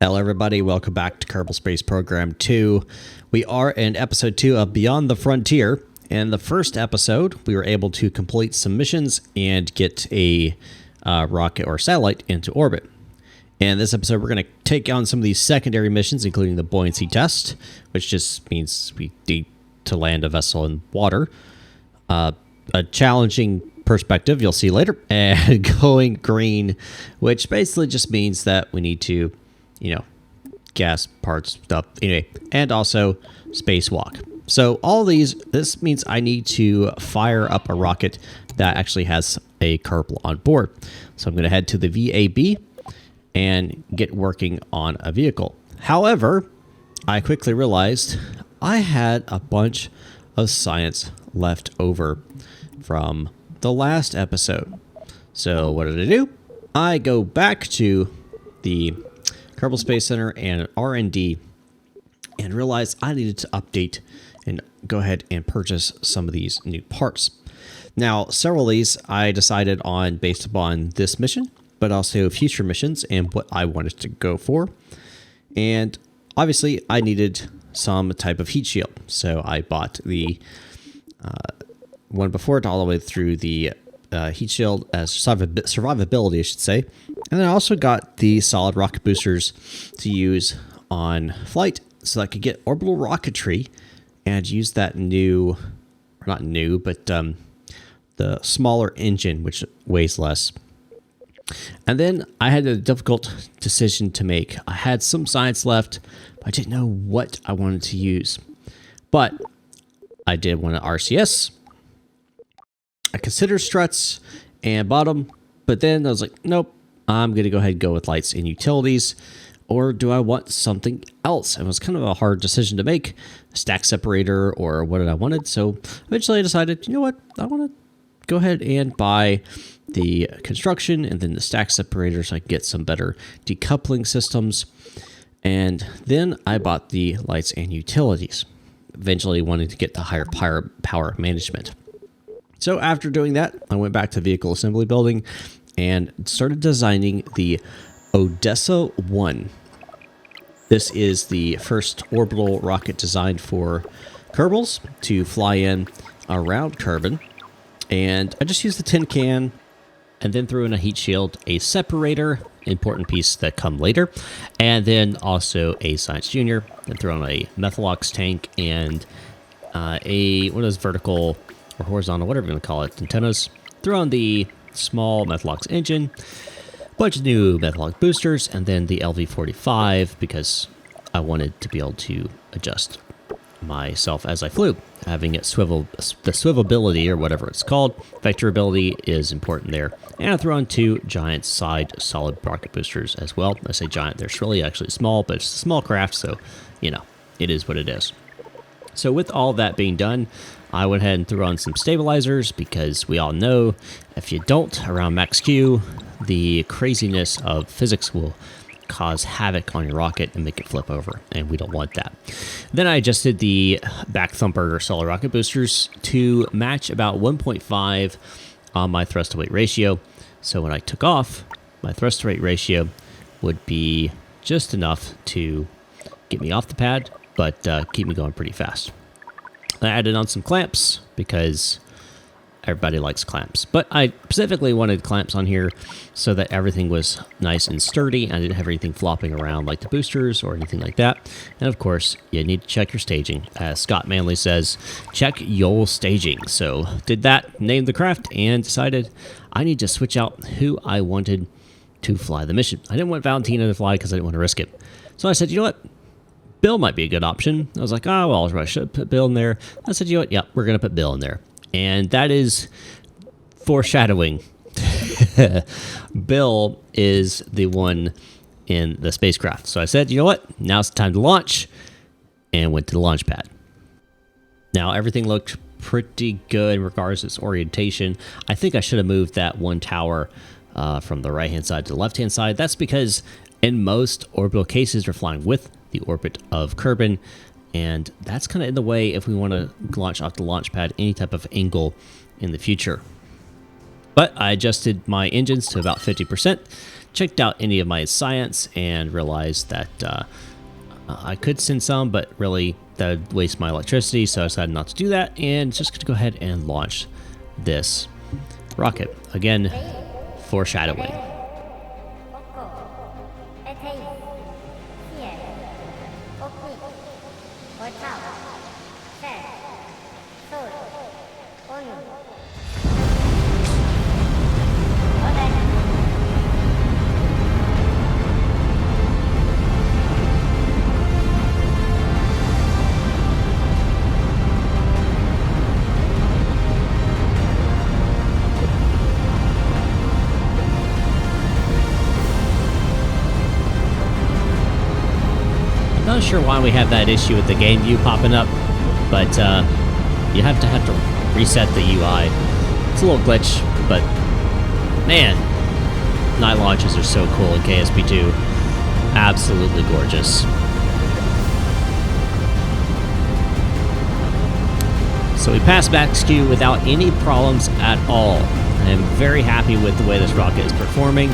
Hello everybody, welcome back to Kerbal Space Program 2. We are in episode 2 of Beyond the Frontier. In the first episode, we were able to complete some missions and get a rocket or satellite into orbit. In this episode, we're going to take on some of these secondary missions, including the buoyancy test, which just means we need to land a vessel in water. A challenging perspective, you'll see later, and going green, which basically just means that we need to gas parts stuff anyway, and also spacewalk. So all this means I need to fire up a rocket that actually has a Kerbal on board. So I'm going to head to the VAB and get working on a vehicle. However, I quickly realized I had a bunch of science left over from the last episode. So what did I do? I go back to the Kerbal Space Center and R&D and realized I needed to update and go ahead and purchase some of these new parts. Now, several of these I decided on based upon this mission, but also future missions and what I wanted to go for. And obviously, I needed some type of heat shield. So I bought the one before it all the way through the heat shield as survivability, I should say. And then I also got the solid rocket boosters to use on flight so I could get orbital rocketry and use that new, or not new, but the smaller engine, which weighs less. And then I had a difficult decision to make. I had some science left, but I didn't know what I wanted to use. But I did want an RCS. I considered struts and bottom, but then I was like, nope, I'm going to go ahead and go with lights and utilities. Or do I want something else? It was kind of a hard decision to make, a stack separator or what did I wanted. So eventually I decided, you know what, I want to go ahead and buy the construction and then the stack separator so I can get some better decoupling systems. And then I bought the lights and utilities, eventually wanting to get the higher power management. So after doing that, I went back to the vehicle assembly building and started designing the Odessa 1. This is the first orbital rocket designed for Kerbals to fly in around Kerbin. And I just used the tin can and then threw in a heat shield, a separator, important piece that come later, and then also a Science Junior, then threw on a Methalox tank and one of those vertical or horizontal, whatever you want to call it, antennas. Throw on the small Methalox engine, bunch of new Methalox boosters, and then the LV-45 because I wanted to be able to adjust myself as I flew, having it swivel, the swivelability or whatever it's called. Vectorability is important there. And I threw on two giant side solid rocket boosters as well. I say giant, they're really actually small, but it's a small craft, so it is what it is. So with all that being done, I went ahead and threw on some stabilizers because we all know if you don't around max Q, the craziness of physics will cause havoc on your rocket and make it flip over, and we don't want that. Then I adjusted the back thumper solid rocket boosters to match about 1.5 on my thrust to weight ratio. So when I took off, my thrust to weight ratio would be just enough to get me off the pad, but keep me going pretty fast. I added on some clamps because everybody likes clamps, but I specifically wanted clamps on here so that everything was nice and sturdy. I didn't have anything flopping around like the boosters or anything like that. And of course, you need to check your staging. As Scott Manley says, check your staging. So did that, named the craft, and decided I need to switch out who I wanted to fly the mission. I didn't want Valentina to fly because I didn't want to risk it. So I said, you know what? Bill might be a good option. I was like, oh, well, I should put Bill in there. I said, you know what? Yep, we're going to put Bill in there. And that is foreshadowing. Bill is the one in the spacecraft. So I said, you know what? Now's the time to launch, and went to the launch pad. Now, everything looked pretty good in regards to its orientation. I think I should have moved that one tower from the right-hand side to the left-hand side. That's because in most orbital cases, we're flying with the orbit of Kerbin, and that's kind of in the way if we want to launch off the launch pad any type of angle in the future. But I adjusted my engines to about 50%, checked out any of my science and realized that I could send some, but really that would waste my electricity, so I decided not to do that, and just going to go ahead and launch this rocket. Again, foreshadowing. Not sure why we have that issue with the game view popping up, but you have to reset the UI. It's a little glitch, but man, night launches are so cool in KSP2. Absolutely gorgeous. So we passed back skew without any problems at all. I am very happy with the way this rocket is performing.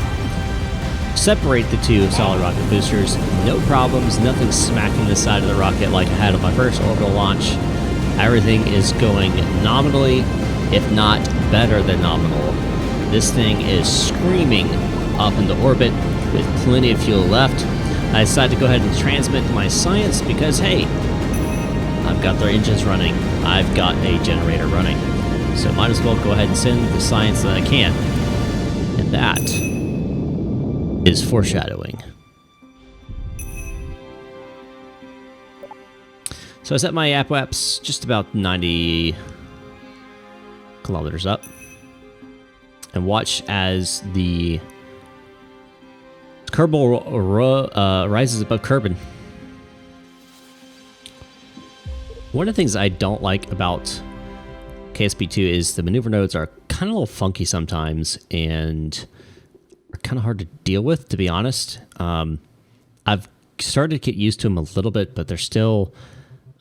Separate the two solid rocket boosters, no problems, nothing smacking the side of the rocket like I had on my first orbital launch. Everything is going nominally, if not better than nominal. This thing is screaming up into orbit with plenty of fuel left. I decided to go ahead and transmit my science because, hey, I've got their engines running. I've got a generator running. So might as well go ahead and send the science that I can. And that is foreshadowing. So I set my APWAPs just about 90 kilometers up and watch as the Kerbal rises above Kerbin. One of the things I don't like about KSP2 is the maneuver nodes are kind of a little funky sometimes and are kind of hard to deal with, to be honest. I've started to get used to them a little bit, but they're still,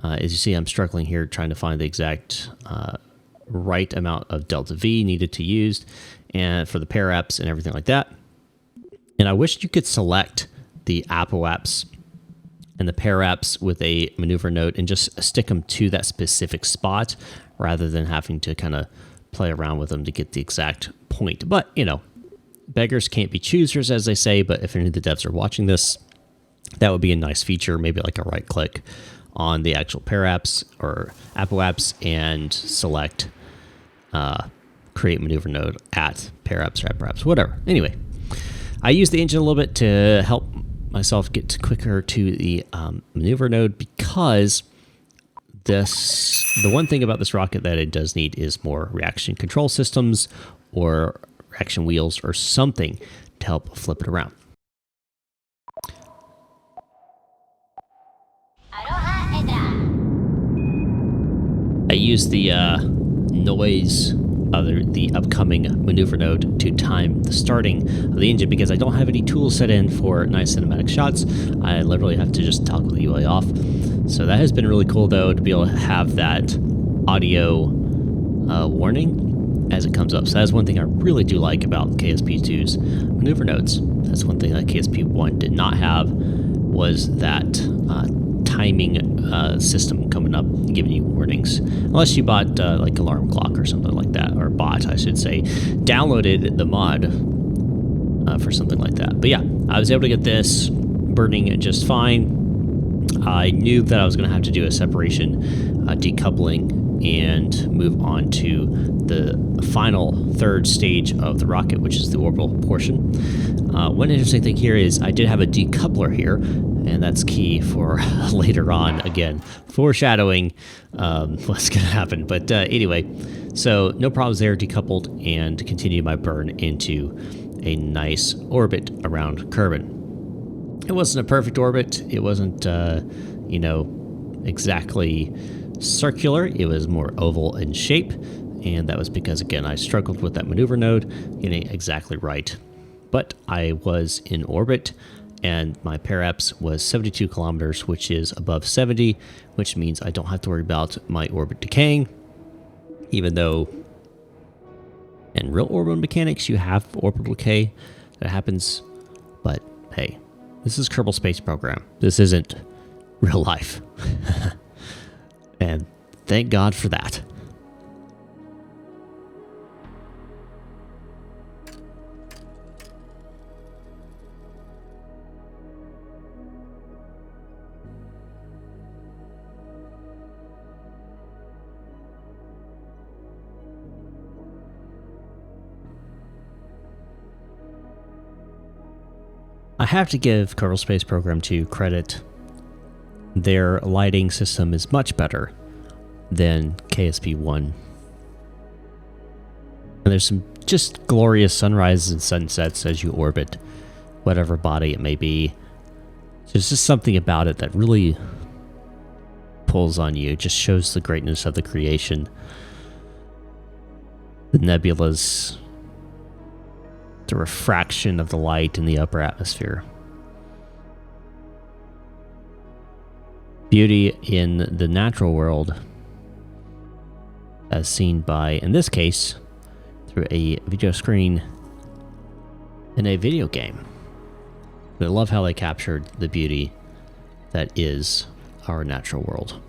as you see, I'm struggling here trying to find the exact right amount of delta V needed to use and for the pair apps and everything like that. And I wish you could select the Apple apps and the pair apps with a maneuver node and just stick them to that specific spot rather than having to kind of play around with them to get the exact point. But, you know, beggars can't be choosers, as they say, but if any of the devs are watching this, that would be a nice feature, maybe like a right click on the actual pair apps or Apple apps and select create maneuver node at pair apps or Apple apps, whatever. Anyway, I use the engine a little bit to help myself get quicker to the maneuver node because the one thing about this rocket that it does need is more reaction control systems or reaction wheels or something to help flip it around. I use the noise of the upcoming maneuver node to time the starting of the engine because I don't have any tools set in for nice cinematic shots. I literally have to just toggle the UI off. So that has been really cool though to be able to have that audio warning as it comes up. So that's one thing I really do like about KSP2's maneuver nodes. That's one thing that KSP1 did not have was that timing system coming up and giving you warnings. Unless you bought like alarm clock or something like that, or bought, I should say, downloaded the mod for something like that. But yeah, I was able to get this burning just fine. I knew that I was going to have to do a separation decoupling and move on to the final third stage of the rocket, which is the orbital portion. One interesting thing here is I did have a decoupler here, and that's key for later on. Again, foreshadowing what's going to happen. But anyway, so no problems there, decoupled, and continue my burn into a nice orbit around Kerbin. It wasn't a perfect orbit. It wasn't, you know, exactly circular. It was more oval in shape, and that was because, again, I struggled with that maneuver node getting it exactly right. But I was in orbit, and my paraps was 72 kilometers, which is above 70, which means I don't have to worry about my orbit decaying, even though in real orbital mechanics, you have orbital decay that happens hey, this is Kerbal Space Program. This isn't real life. And thank God for that. I have to give Kerbal Space Program 2 credit. Their lighting system is much better than KSP 1. And there's some just glorious sunrises and sunsets as you orbit whatever body it may be. There's just something about it that really pulls on you. It just shows the greatness of the creation. The nebulas, the refraction of the light in the upper atmosphere. Beauty in the natural world as seen by, in this case, through a video screen in a video game. But I love how they captured the beauty that is our natural world.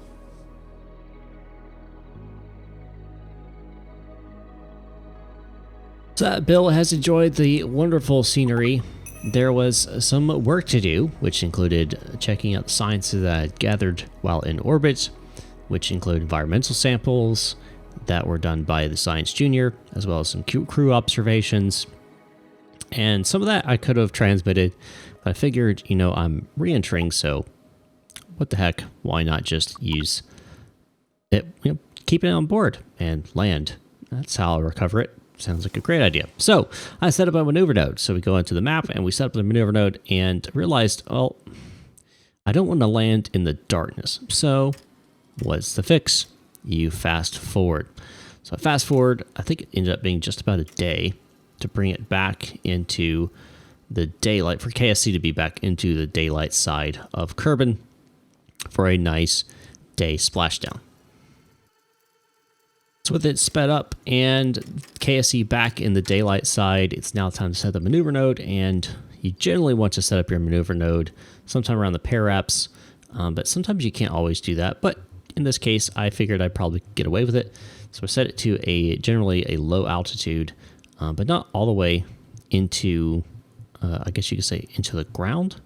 So Bill has enjoyed the wonderful scenery. There was some work to do, which included checking out the sciences that I had gathered while in orbit, which include environmental samples that were done by the Science Junior, as well as some crew observations. And some of that I could have transmitted, but I figured, you know, I'm re-entering, so what the heck, why not just use it, you know, keep it on board and land. That's how I'll recover it. Sounds like a great idea. So I set up a maneuver node. So we go into the map and we set up the maneuver node and realized, oh, I don't want to land in the darkness. So what's the fix? You fast forward. So I fast forward, I think it ended up being just about a day to bring it back into the daylight, for KSC to be back into the daylight side of Kerbin for a nice day splashdown. So with it sped up and KSC back in the daylight side, it's now time to set the maneuver node, and you generally want to set up your maneuver node sometime around the pair apps, but sometimes you can't always do that. But in this case, I figured I'd probably get away with it. So I set it to generally a low altitude, but not all the way into, I guess you could say, into the ground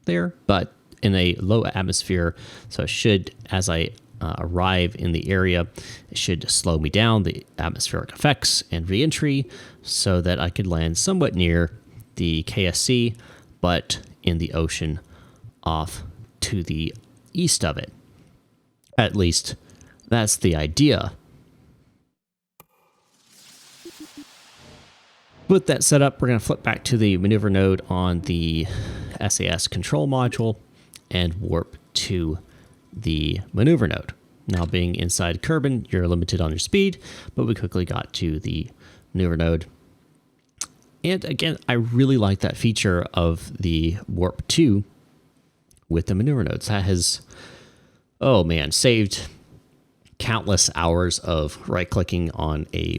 there, but in a low atmosphere. So it should, as I arrive in the area, it should slow me down, the atmospheric effects and re-entry, so that I could land somewhat near the KSC, but in the ocean off to the east of it. At least that's the idea. With that set up, we're going to flip back to the maneuver node on the SAS control module and warp to the maneuver node. Now, being inside Kerbin, you're limited on your speed, but we quickly got to the maneuver node. And again, I really like that feature of the warp 2 with the maneuver nodes. That has, oh man, saved countless hours of right-clicking on a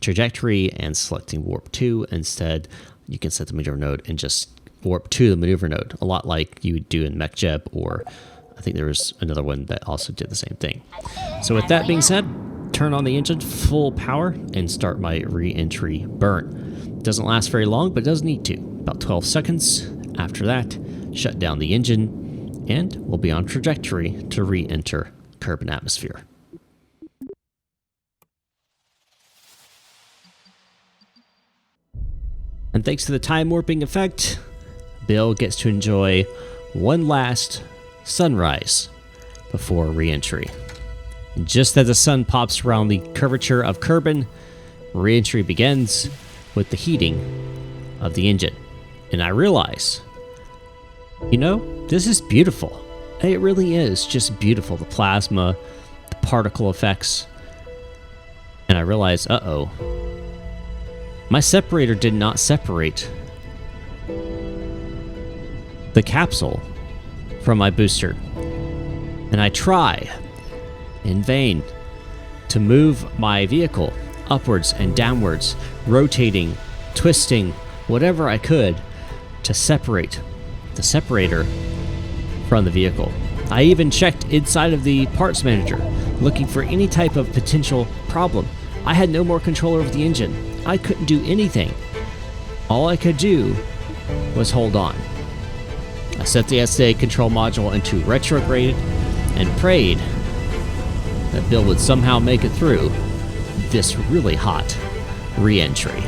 trajectory and selecting warp 2. Instead, you can set the maneuver node and just warp to the maneuver node, a lot like you would do in MechJeb, or I think there was another one that also did the same thing. So with that being said, turn on the engine full power and start my re-entry burn. Doesn't last very long, but it does need to. About 12 seconds. After that, shut down the engine, and we'll be on trajectory to re-enter Kerbin atmosphere. And thanks to the time warping effect, Bill gets to enjoy one last sunrise before re-entry. And just as the sun pops around the curvature of Kerbin, re-entry begins with the heating of the engine. And I realize, you know, this is beautiful. It really is just beautiful. The plasma, the particle effects. And I realize, uh-oh, my separator did not separate the capsule from my booster. And I try in vain to move my vehicle upwards and downwards, rotating, twisting, whatever I could to separate the separator from the vehicle. I even checked inside of the parts manager, looking for any type of potential problem. I had no more control over the engine. I couldn't do anything. All I could do was hold on. I set the SA control module into retrograde and prayed that Bill would somehow make it through this really hot re-entry.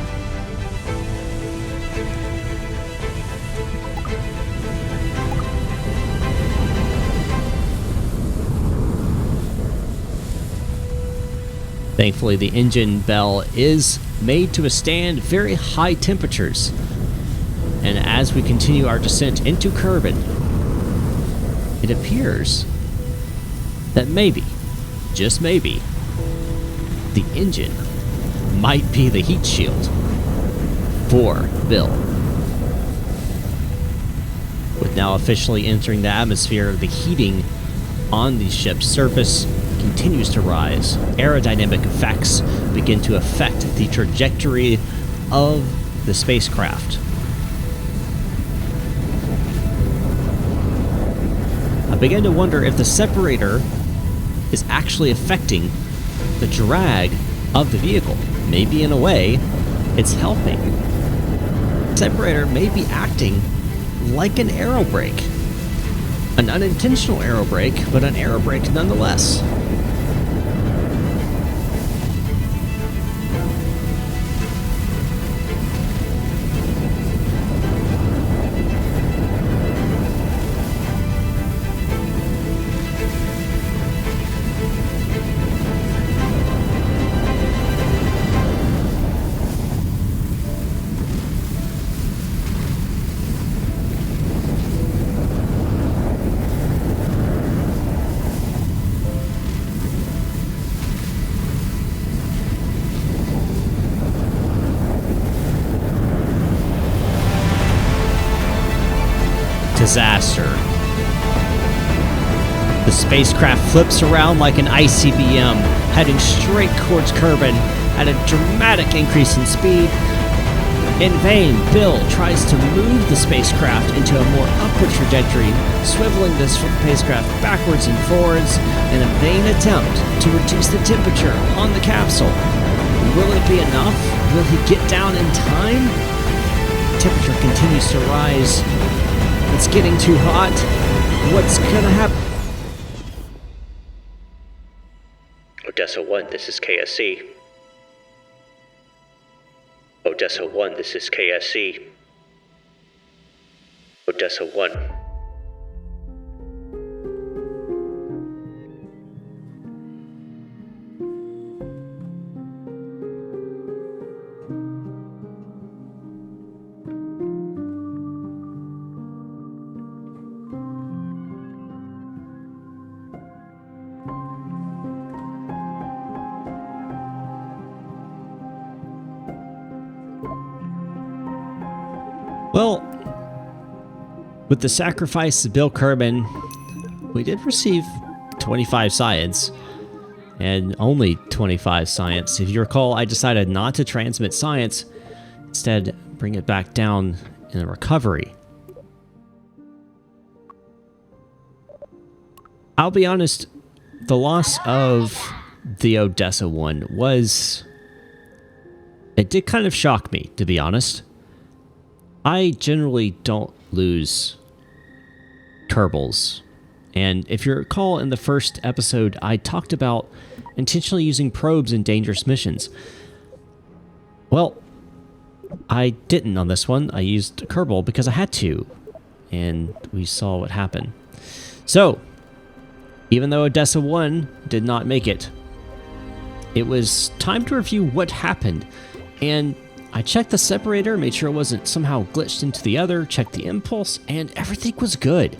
Thankfully, the engine bell is made to withstand very high temperatures. And as we continue our descent into Kerbin, it appears that maybe, just maybe, the engine might be the heat shield for Bill. With now officially entering the atmosphere, the heating on the ship's surface continues to rise. Aerodynamic effects begin to affect the trajectory of the spacecraft. I began to wonder if the separator is actually affecting the drag of the vehicle. Maybe in a way, it's helping. The separator may be acting like an aero brake. An unintentional aero brake, but an aero brake nonetheless. Disaster. The spacecraft flips around like an ICBM, heading straight towards Kerbin at a dramatic increase in speed. In vain, Bill tries to move the spacecraft into a more upward trajectory, swiveling the spacecraft backwards and forwards in a vain attempt to reduce the temperature on the capsule. Will it be enough? Will he get down in time? Temperature continues to rise. It's getting too hot. What's gonna happen? Odessa 1, this is KSC. Odessa 1, this is KSC. Odessa 1. Well, with the sacrifice of Bill Kerbin, we did receive 25 science, and only 25 science. If you recall, I decided not to transmit science, instead bring it back down in the recovery. I'll be honest, the loss of the Odessa one was... it did kind of shock me, to be honest. I generally don't lose Kerbals. And if you recall in the first episode, I talked about intentionally using probes in dangerous missions. Well, I didn't on this one. I used Kerbal because I had to. And we saw what happened. So, even though Odessa 1 did not make it, it was time to review what happened. And I checked the separator, made sure it wasn't somehow glitched into the other, checked the impulse, and everything was good.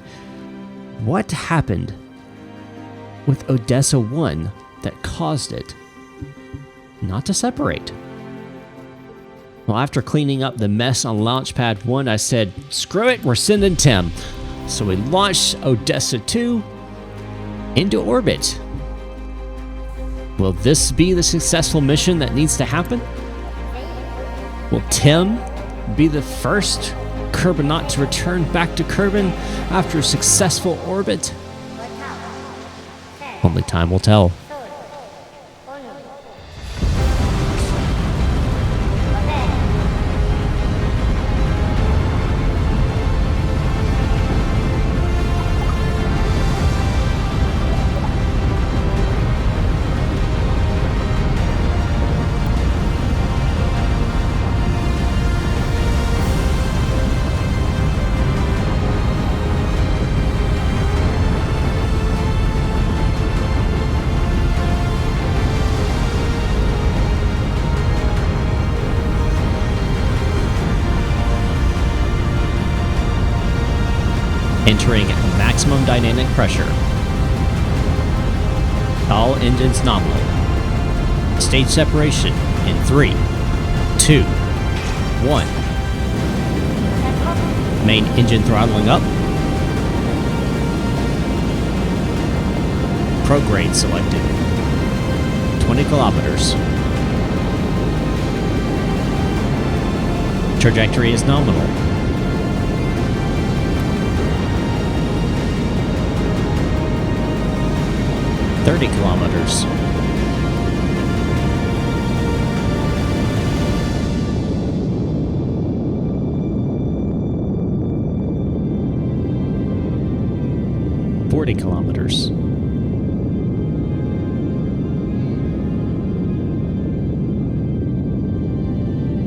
What happened with Odessa 1 that caused it not to separate? Well, after cleaning up the mess on Launchpad 1, I said, screw it, we're sending Tim. So we launched Odessa 2 into orbit. Will this be the successful mission that needs to happen? Will Tim be the first Kerbinaut to return back to Kerbin after a successful orbit? Only time will tell. Entering maximum dynamic pressure. All engines nominal. Stage separation in 3, 2, 1. Main engine throttling up. Prograde selected. 20 kilometers. Trajectory is nominal. 30 kilometers. $40 kilometers.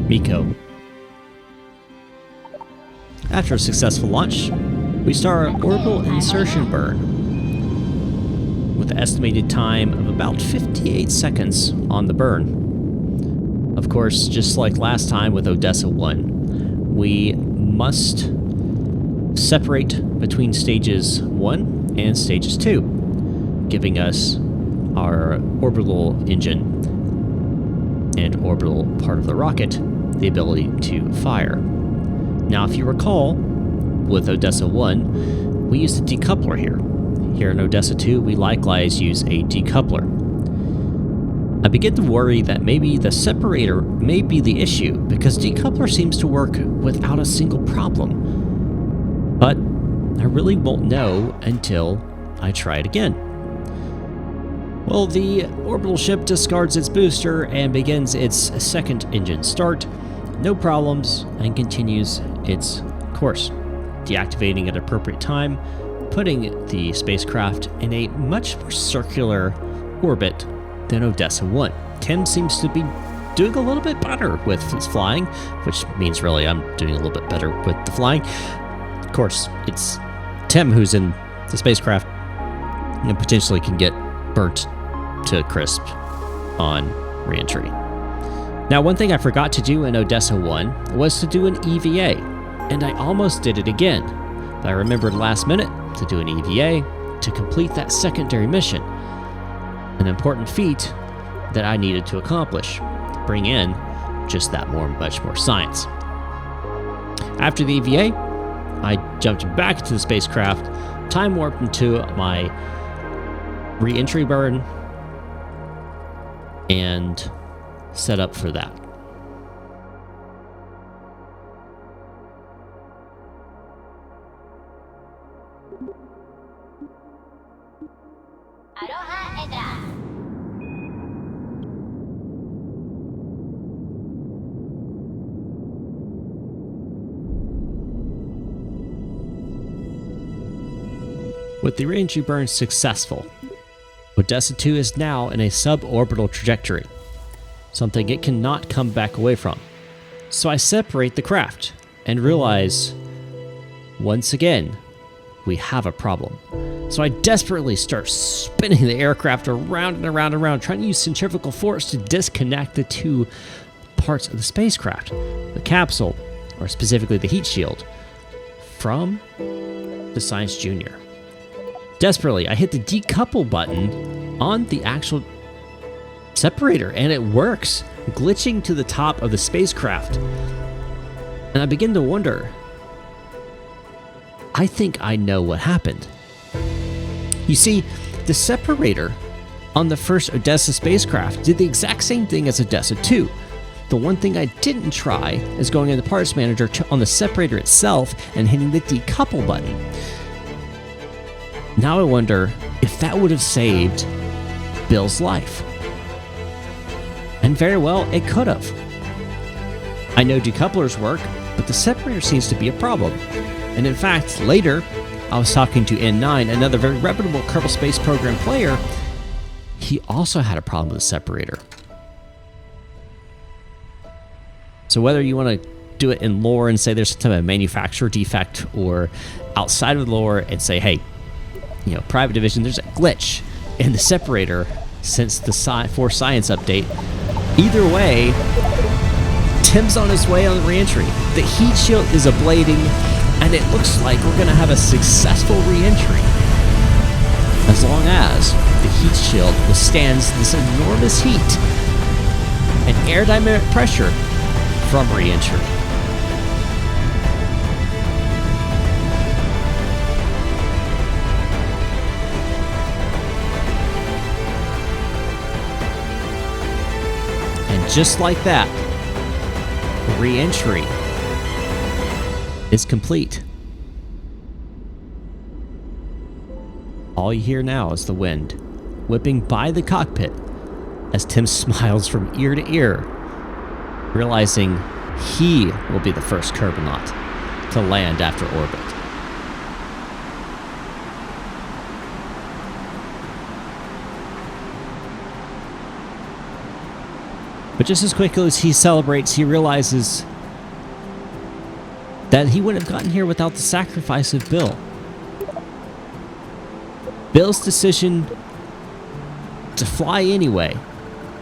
Micah. After a successful launch, we start our orbital insertion burn with an estimated time of about 58 seconds on the burn. Of course, just like last time with Odessa 1, we must separate between stages 1 and stages 2, giving us our orbital engine and orbital part of the rocket the ability to fire. Now, if you recall, with Odessa 1, we used a decoupler here. Here in Odessa 2, we likewise use a decoupler. I begin to worry that maybe the separator may be the issue, because decoupler seems to work without a single problem. But I really won't know until I try it again. Well, the orbital ship discards its booster and begins its second engine start, no problems, and continues its course, deactivating at appropriate time, putting the spacecraft in a much more circular orbit than Odessa 1. Tim seems to be doing a little bit better with his flying, which means really I'm doing a little bit better with the flying. Of course, it's Tim who's in the spacecraft and potentially can get burnt to a crisp on re-entry. Now, one thing I forgot to do in Odessa 1 was to do an EVA, and I almost did it again. But I remembered last minute to do an EVA to complete that secondary mission, an important feat that I needed to accomplish, to bring in just that much more science. After the EVA, I jumped back into the spacecraft, time warped into my re-entry burn, and set up for that. With the re-entry burn successful, Odessa 2 is now in a suborbital trajectory, something it cannot come back away from. So I separate the craft and realize, once again, we have a problem. So I desperately start spinning the aircraft around and around and around, trying to use centrifugal force to disconnect the two parts of the spacecraft, the capsule, or specifically the heat shield, from the Science Junior. Desperately, I hit the decouple button on the actual separator, and it works, glitching to the top of the spacecraft. And I begin to wonder, I think I know what happened. You see, the separator on the first Odessa spacecraft did the exact same thing as Odessa 2. the one thing I didn't try is going into the parts manager on the separator itself and hitting the decouple button. Now I wonder if that would have saved Bill's life. And very well, it could have. I know decouplers work, but the separator seems to be a problem. And in fact, later, I was talking to N9, another very reputable Kerbal Space Program player. He also had a problem with the separator. So whether you want to do it in lore and say there's some type of manufacturer defect, or outside of the lore and say, hey, you know, private division, there's a glitch in the separator since the Force Science update. Either way, Tim's on his way on the re-entry. The heat shield is ablating, and it looks like we're going to have a successful re-entry. As long as the heat shield withstands this enormous heat and aerodynamic pressure from re-entry. And just like that, re-entry is complete. All you hear now is the wind whipping by the cockpit as Tim smiles from ear to ear, realizing he will be the first Kerbinaut to land after orbit. But just as quickly as he celebrates, he realizes that he wouldn't have gotten here without the sacrifice of Bill. Bill's decision to fly anyway,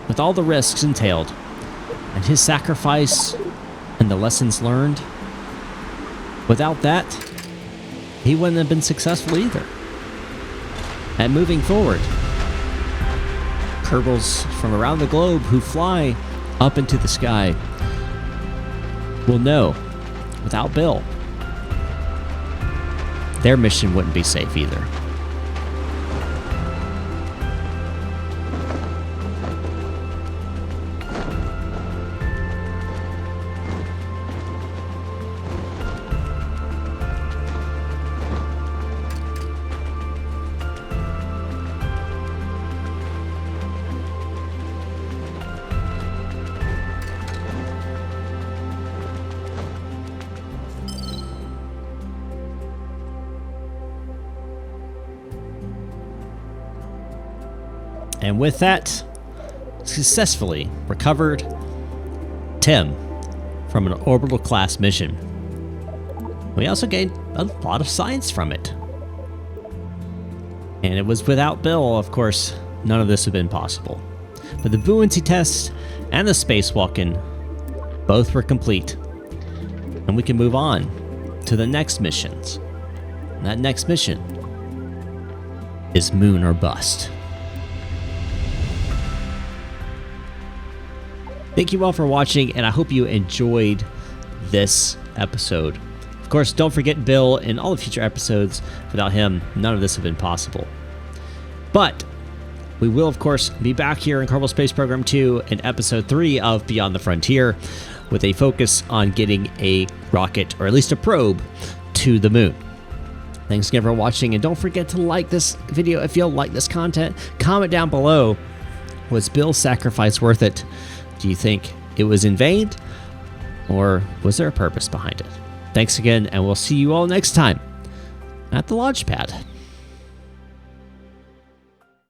with all the risks entailed, and his sacrifice and the lessons learned. Without that, he wouldn't have been successful either. And moving forward, Kerbals from around the globe who fly up into the sky will know, without Bill, their mission wouldn't be safe either. And with that, successfully recovered Tim from an orbital class mission. We also gained a lot of science from it. And it was without Bill, of course, none of this would have been possible. But the buoyancy test and the spacewalking both were complete. And we can move on to the next missions. And that next mission is Moon or Bust. Thank you all for watching, and I hope you enjoyed this episode. Of course, don't forget Bill in all the future episodes. Without him, none of this would have been possible. But we will, of course, be back here in Kerbal Space Program 2 in Episode 3 of Beyond the Frontier, with a focus on getting a rocket, or at least a probe, to the moon. Thanks again for watching, and don't forget to like this video if you like this content. Comment down below, was Bill's sacrifice worth it? Do you think it was in vain, or was there a purpose behind it? Thanks again, and we'll see you all next time at the launch pad.